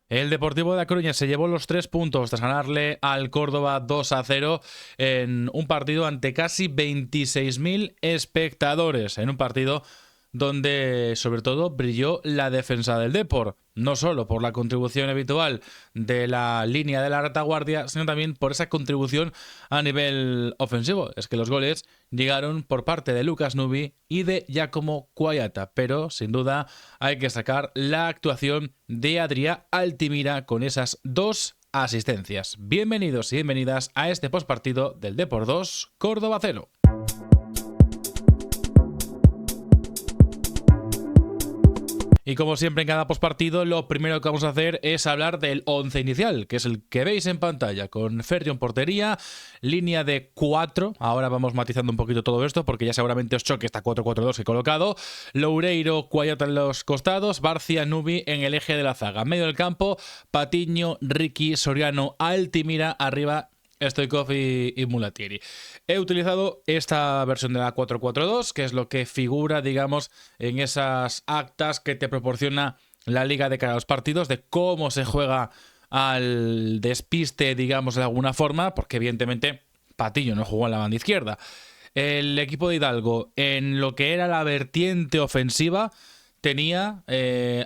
El Deportivo de La Coruña se llevó los 3 puntos tras ganarle al Córdoba 2-0 en un partido ante casi 26.000 espectadores, en un partido donde sobre todo brilló la defensa del Depor, no solo por la contribución habitual de la línea de la retaguardia, sino también por esa contribución a nivel ofensivo. Es que los goles llegaron por parte de Lucas Nubi y de Giacomo Cuayata, pero sin duda hay que sacar la actuación de Adrià Altimira con esas 2 asistencias. Bienvenidos y bienvenidas a este postpartido del Depor 2, Córdoba 0. Y como siempre en cada postpartido, lo primero que vamos a hacer es hablar del 11 inicial, que es el que veis en pantalla, con Ferri en portería, línea de 4, ahora vamos matizando un poquito todo esto, porque ya seguramente os choque esta 4-4-2 que he colocado, Loureiro, Cuayata en los costados, Barcia, Nubi en el eje de la zaga, medio del campo, Patiño, Ricky, Soriano, Altimira, arriba Stoichkov y Mulatieri. He utilizado esta versión de la 4-4-2, que es lo que figura, digamos, en esas actas que te proporciona la liga de cara a los partidos, de cómo se juega al despiste, digamos, de alguna forma, porque evidentemente Patiño no jugó en la banda izquierda. El equipo de Hidalgo, en lo que era la vertiente ofensiva, tenía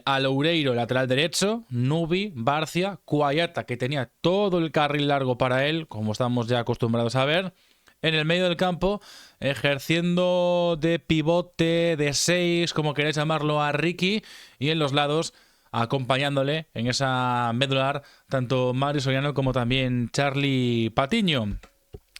a Loureiro, lateral derecho, Nubi, Barcia, Cuayata, que tenía todo el carril largo para él, como estamos ya acostumbrados a ver. En el medio del campo, ejerciendo de pivote, de 6, como queréis llamarlo, a Ricky. Y en los lados, acompañándole en esa medular, tanto Mario Soriano como también Charlie Patiño.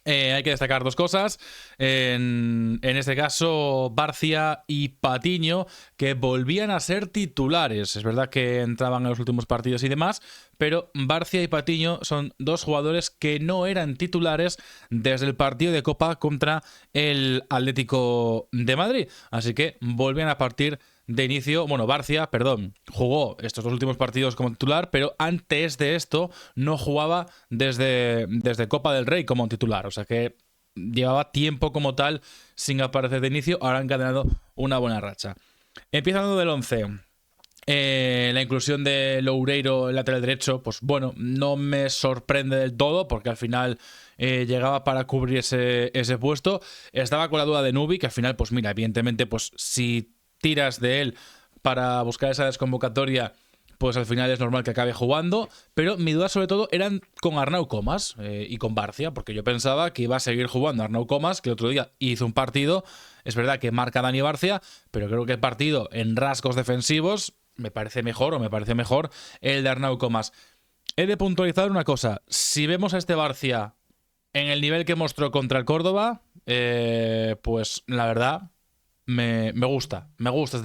Hay que destacar 2 cosas. En este caso, Barcia y Patiño, que volvían a ser titulares. Es verdad que entraban en los últimos partidos y demás, pero Barcia y Patiño son 2 jugadores que no eran titulares desde el partido de Copa contra el Atlético de Madrid. Así que volvían a partir de inicio. Bueno, Barcia, jugó estos 2 últimos partidos como titular, pero antes de esto no jugaba desde Copa del Rey como titular. O sea que llevaba tiempo como tal sin aparecer de inicio. Ahora han encadenado una buena racha. Empezando del 11. La inclusión de Loureiro en lateral derecho, pues bueno, no me sorprende del todo, porque al final llegaba para cubrir ese puesto. Estaba con la duda de Nubi, que al final, pues mira, evidentemente, pues si tiras de él para buscar esa desconvocatoria, pues al final es normal que acabe jugando. Pero mi duda sobre todo eran con Arnau Comas y con Barcia, porque yo pensaba que iba a seguir jugando Arnau Comas, que el otro día hizo un partido, es verdad que marca Dani Barcia, pero creo que el partido en rasgos defensivos me parece mejor el de Arnau Comas. He de puntualizar una cosa: si vemos a este Barcia en el nivel que mostró contra el Córdoba, pues la verdad me gusta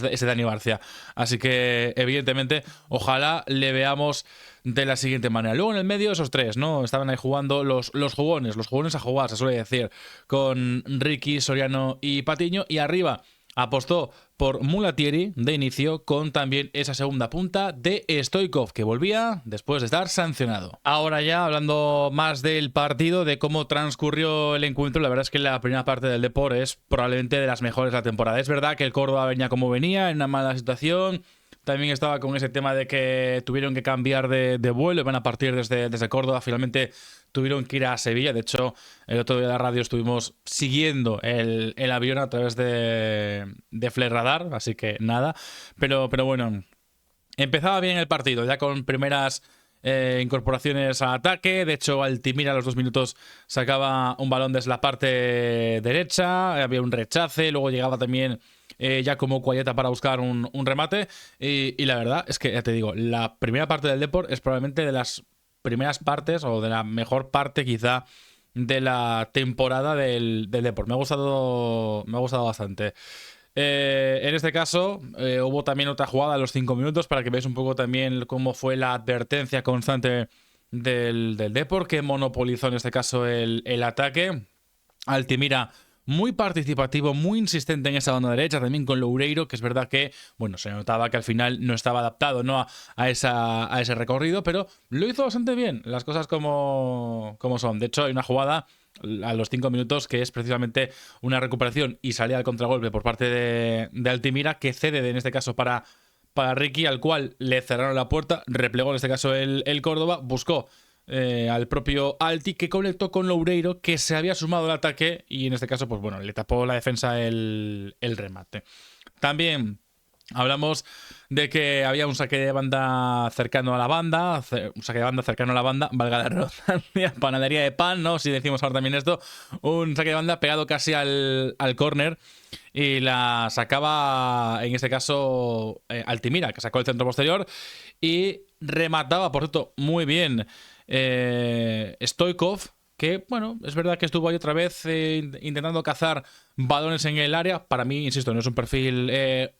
ese Dani Barcia. Así que evidentemente ojalá le veamos de la siguiente manera. Luego en el medio esos 3, ¿no? Estaban ahí jugando los jugones a jugar, se suele decir, con Ricky, Soriano y Patiño. Y arriba apostó por Mulatieri de inicio, con también esa segunda punta de Stoichkov, que volvía después de estar sancionado. Ahora ya hablando más del partido, de cómo transcurrió el encuentro, la verdad es que la primera parte del Depor es probablemente de las mejores de la temporada. Es verdad que el Córdoba venía como venía, en una mala situación. También estaba con ese tema de que tuvieron que cambiar de vuelo y van a partir desde Córdoba. Finalmente tuvieron que ir a Sevilla. De hecho, el otro día de la radio estuvimos siguiendo el avión a través de Flare Radar, así que nada. Pero bueno, empezaba bien el partido, ya con primeras incorporaciones al ataque. De hecho, Altimira a los 2 minutos sacaba un balón desde la parte derecha, había un rechace, luego llegaba también ya como Cuayata para buscar un remate. Y la verdad es que, ya te digo, la primera parte del Depor es probablemente de las primeras partes, o de la mejor parte quizá, de la temporada del Depor. Me ha gustado bastante. En este caso, hubo también otra jugada a los 5 minutos para que veáis un poco también cómo fue la advertencia constante del Depor, que monopolizó en este caso el ataque. Altimira muy participativo, muy insistente en esa banda derecha, también con Loureiro, que es verdad que, bueno, se notaba que al final no estaba adaptado, ¿no?, a ese recorrido, pero lo hizo bastante bien, las cosas como son. De hecho, hay una jugada a los 5 minutos que es precisamente una recuperación y salida al contragolpe por parte de Altimira, que cede en este caso para para Ricky, al cual le cerraron la puerta, replegó en este caso el Córdoba, buscó al propio Alti, que conectó con Loureiro, que se había sumado al ataque y en este caso, pues bueno, le tapó la defensa el remate. También hablamos de que había un saque de banda cercano a la banda, valga la redundancia, panadería de pan, ¿no? Si decimos ahora también esto, un saque de banda pegado casi al córner y la sacaba, en este caso, Altimira, que sacó el centro posterior y remataba, por cierto, muy bien Stoichkov, que, bueno, es verdad que estuvo ahí otra vez intentando cazar balones en el área. Para mí, insisto, no es un perfil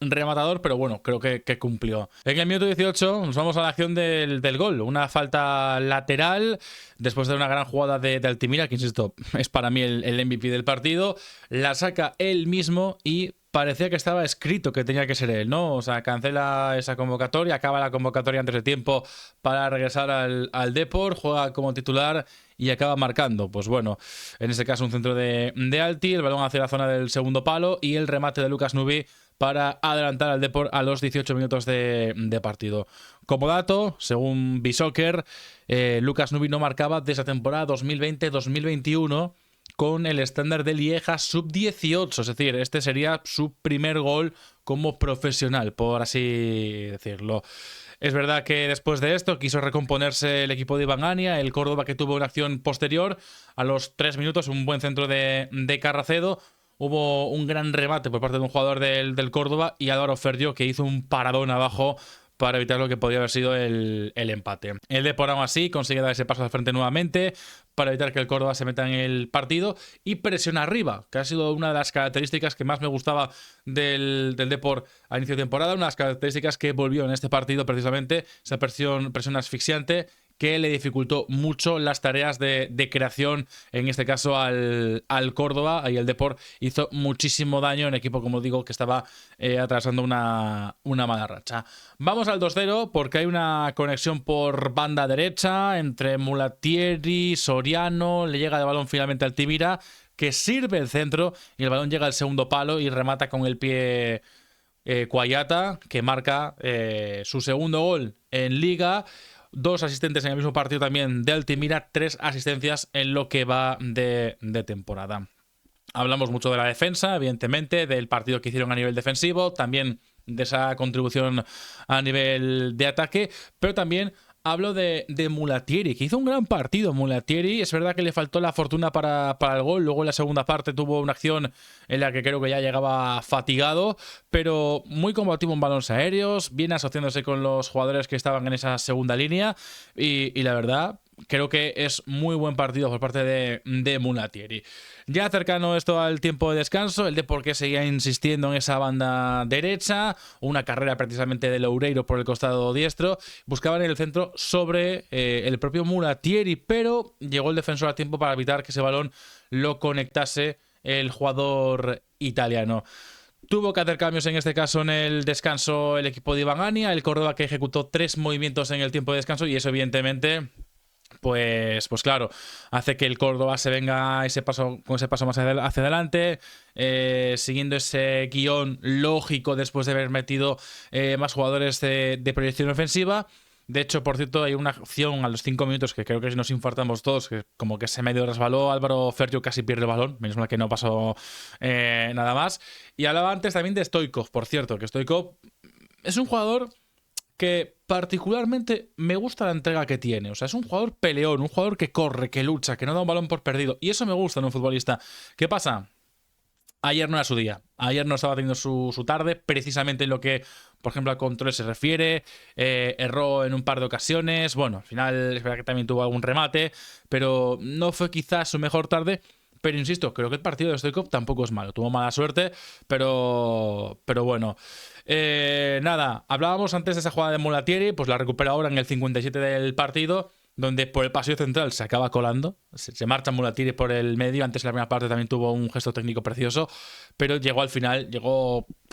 rematador, pero bueno, creo que cumplió. En el minuto 18 nos vamos a la acción del gol. Una falta lateral después de una gran jugada de Altimira, que, insisto, es para mí el MVP del partido. La saca él mismo y parecía que estaba escrito que tenía que ser él, ¿no? O sea, cancela esa convocatoria, acaba la convocatoria antes de tiempo para regresar al Depor, juega como titular y acaba marcando. Pues bueno, en este caso un centro de Alti, el balón hacia la zona del segundo palo y el remate de Lucas Nubi para adelantar al Depor a los 18 minutos de partido. Como dato, según B-Soccer, Lucas Nubi no marcaba desde la temporada 2020-2021 con el estándar de Lieja sub-18, es decir, este sería su primer gol como profesional, por así decirlo. Es verdad que después de esto quiso recomponerse el equipo de Iván Ania, el Córdoba, que tuvo una acción posterior, a los 3 minutos un buen centro de Carracedo, hubo un gran remate por parte de un jugador del Córdoba y Álvaro Ferdio, que hizo un paradón abajo para evitar lo que podría haber sido el empate. El Depor, aún así, consigue dar ese paso al frente nuevamente para evitar que el Córdoba se meta en el partido y presiona arriba, que ha sido una de las características que más me gustaba del Depor a inicio de temporada, una de las características que volvió en este partido precisamente, esa presión asfixiante que le dificultó mucho las tareas de creación, en este caso al Córdoba, y el Depor hizo muchísimo daño en equipo, como digo, que estaba atravesando una mala racha. Vamos al 2-0 porque hay una conexión por banda derecha entre Mulatieri, Soriano, le llega el balón finalmente al Altimira, que sirve el centro y el balón llega al segundo palo y remata con el pie Cuayata, que marca su segundo gol en Liga. 2 asistentes en el mismo partido también de Altimira, 3 asistencias en lo que va de temporada. Hablamos mucho de la defensa, evidentemente, del partido que hicieron a nivel defensivo, también de esa contribución a nivel de ataque, pero también hablo de Mulatieri, que hizo un gran partido. Mulatieri, es verdad que le faltó la fortuna para el gol. Luego en la segunda parte tuvo una acción en la que creo que ya llegaba fatigado, pero muy combativo en balones aéreos, bien asociándose con los jugadores que estaban en esa segunda línea y la verdad, creo que es muy buen partido por parte de Mulatieri. Ya cercano esto al tiempo de descanso, el Depor, que seguía insistiendo en esa banda derecha, una carrera precisamente de Loureiro por el costado diestro, buscaban en el centro sobre el propio Mulatieri, pero llegó el defensor a tiempo para evitar que ese balón lo conectase el jugador italiano. Tuvo que hacer cambios en este caso en el descanso el equipo de Iván Ania, el Córdoba, que ejecutó 3 movimientos en el tiempo de descanso, y eso evidentemente pues claro, hace que el Córdoba se venga con ese paso más hacia adelante, siguiendo ese guión lógico después de haber metido más jugadores de proyección ofensiva. De hecho, por cierto, hay una acción a los 5 minutos que creo que nos infartamos todos, que como que se medio resbaló, Álvaro Ferdio casi pierde el balón, menos mal que no pasó nada más. Y hablaba antes también de Stoichkov, por cierto, que Stoichkov es un jugador que particularmente me gusta la entrega que tiene. O sea, es un jugador peleón, un jugador que corre, que lucha, que no da un balón por perdido. Y eso me gusta en un futbolista. ¿Qué pasa? Ayer no era su día. Ayer no estaba teniendo su tarde, precisamente en lo que, por ejemplo, al control se refiere. Erró en un par de ocasiones. Bueno, al final es verdad que también tuvo algún remate, pero no fue quizás su mejor tarde. Pero insisto, creo que el partido de Stoichkov tampoco es malo. Tuvo mala suerte, pero bueno. Nada, hablábamos antes de esa jugada de Mulatieri, pues la recupera ahora en el 57 del partido, donde por el pasillo central se acaba colando. Se marcha Mulatieri por el medio. Antes en la primera parte también tuvo un gesto técnico precioso, pero llegó al final,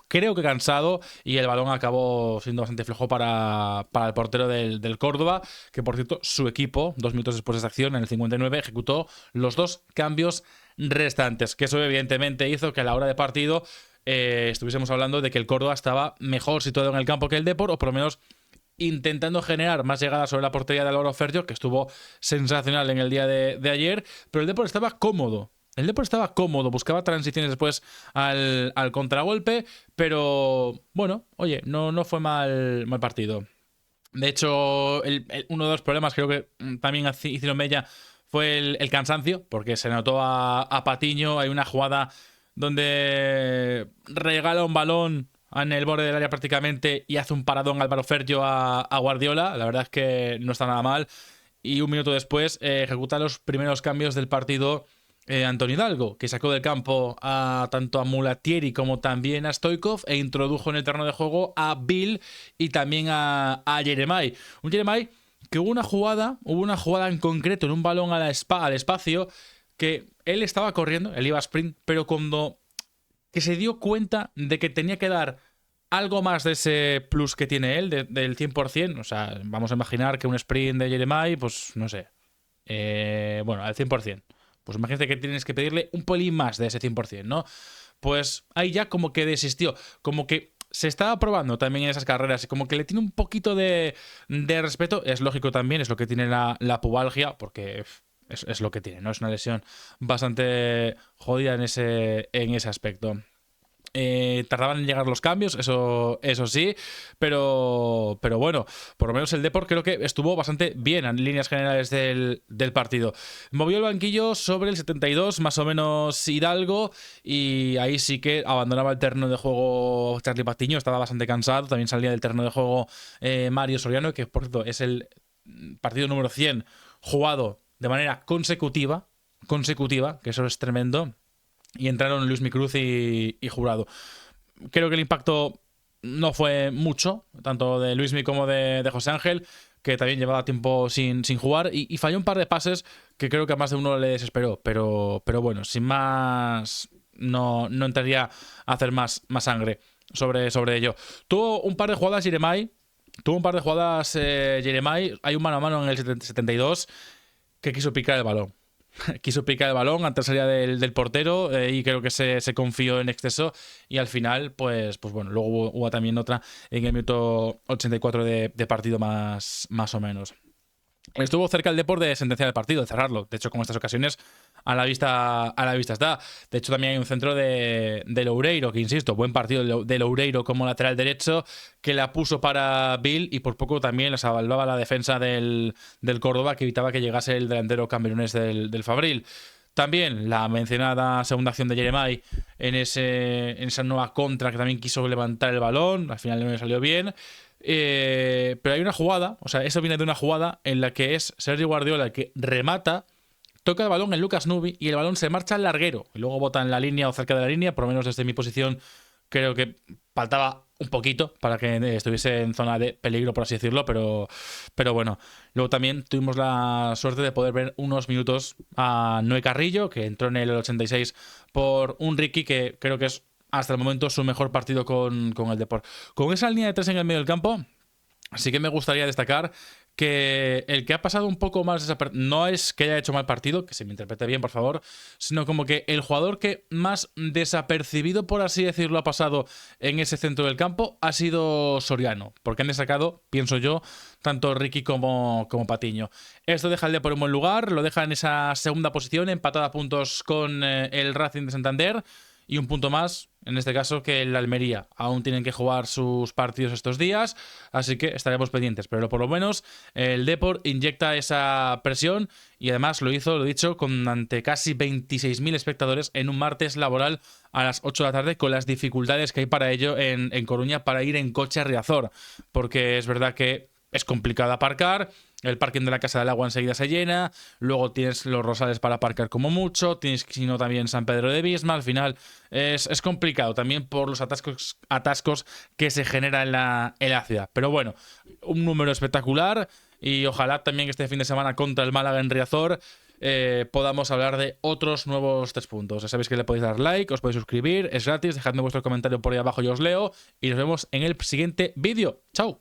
creo que cansado, y el balón acabó siendo bastante flojo para el portero del Córdoba, que por cierto su equipo, 2 minutos después de esa acción, en el 59, ejecutó los 2 cambios restantes, que eso evidentemente hizo que a la hora de partido estuviésemos hablando de que el Córdoba estaba mejor situado en el campo que el Depor, o por lo menos intentando generar más llegadas sobre la portería de Álvaro Ferrio, que estuvo sensacional en el día de ayer, pero el Depor estaba cómodo. El Depor estaba cómodo, buscaba transiciones después al contragolpe, pero bueno, oye, no fue mal partido. De hecho, uno de los problemas creo que también hicieron mella fue el cansancio, porque se notó a Patiño. Hay una jugada donde regala un balón en el borde del área prácticamente y hace un paradón Álvaro Ferrio a Guardiola. La verdad es que no está nada mal. Y un minuto después ejecuta los primeros cambios del partido Antonio Hidalgo, que sacó del campo tanto a Mulatieri como también a Stoichkov e introdujo en el terreno de juego a Bill y también a Jeremai. Un Jeremai que hubo una jugada en concreto en un balón al espacio que él estaba corriendo, él iba a sprint, pero cuando que se dio cuenta de que tenía que dar algo más de ese plus que tiene él, del 100%, o sea, vamos a imaginar que un sprint de Jeremai, pues no sé, bueno, al 100%. Pues imagínate que tienes que pedirle un pelín más de ese 100%, ¿no? Pues ahí ya como que desistió, como que se estaba probando también en esas carreras, como que le tiene un poquito de respeto. Es lógico también, es lo que tiene la pubalgia, porque es lo que tiene, ¿no? Es una lesión bastante jodida en ese aspecto. Tardaban en llegar los cambios, eso sí, pero bueno, por lo menos el Depor creo que estuvo bastante bien en líneas generales del partido. Movió el banquillo sobre el 72, más o menos Hidalgo, y ahí sí que abandonaba el terreno de juego Charlie Patiño, estaba bastante cansado. También salía del terreno de juego Mario Soriano, que por cierto es el partido número 100 jugado de manera consecutiva, que eso es tremendo. Y entraron Luismi Cruz y Jurado. Creo que el impacto no fue mucho, tanto de Luismi como de José Ángel, que también llevaba tiempo sin jugar, y falló un par de pases que creo que a más de uno le desesperó. Pero bueno, sin más, no entraría a hacer más sangre sobre ello. Tuvo un par de jugadas Jeremai. Hay un mano a mano en el 72 que quiso picar el balón. Antes salía del portero, y creo que se confió en exceso, y al final pues bueno, luego hubo también otra en el minuto 84 de partido más o menos. Estuvo cerca el Depor de sentenciar el partido, de cerrarlo. De hecho, como estas ocasiones, a la vista está. De hecho, también hay un centro de Loureiro, que insisto, buen partido de Loureiro como lateral derecho, que la puso para Bill, y por poco también la salvaba la defensa del Córdoba, que evitaba que llegase el delantero camerunés del Fabril. También la mencionada segunda acción de Jeremai en esa nueva contra, que también quiso levantar el balón, al final no le salió bien. Pero hay una jugada, o sea, eso viene de una jugada en la que es Sergio Guardiola el que remata, toca el balón en Lucas Nubi y el balón se marcha al larguero y luego bota en la línea o cerca de la línea. Por lo menos desde mi posición creo que faltaba un poquito para que estuviese en zona de peligro, por así decirlo, pero bueno. Luego también tuvimos la suerte de poder ver unos minutos a Noé Carrillo, que entró en el 86 por un Ricky, que creo que es hasta el momento su mejor partido con el Depor. Con esa línea de 3 en el medio del campo, así que me gustaría destacar que el que ha pasado un poco más no es que haya hecho mal partido, que se me interprete bien, por favor, sino como que el jugador que más desapercibido, por así decirlo, ha pasado en ese centro del campo ha sido Soriano, porque han destacado, pienso yo, tanto Ricky como Patiño. Esto deja al Depor en buen lugar, lo deja en esa segunda posición, empatada a puntos con el Racing de Santander, y un punto más, en este caso, que el Almería. Aún tienen que jugar sus partidos estos días, así que estaremos pendientes. Pero por lo menos el Depor inyecta esa presión, y además lo hizo, lo dicho, ante casi 26.000 espectadores en un martes laboral a las 8 de la tarde, con las dificultades que hay para ello en Coruña para ir en coche a Riazor. Porque es verdad que es complicado aparcar. El parking de la Casa del Agua enseguida se llena. Luego tienes los Rosales para aparcar como mucho. Tienes, si no, también San Pedro de Visma. Al final es complicado también por los atascos que se generan en la ciudad. Pero bueno, un número espectacular. Y ojalá también este fin de semana contra el Málaga en Riazor podamos hablar de otros nuevos 3 puntos. Ya sabéis que le podéis dar like, os podéis suscribir. Es gratis. Dejadme vuestro comentario por ahí abajo y os leo. Y nos vemos en el siguiente vídeo. ¡Chao!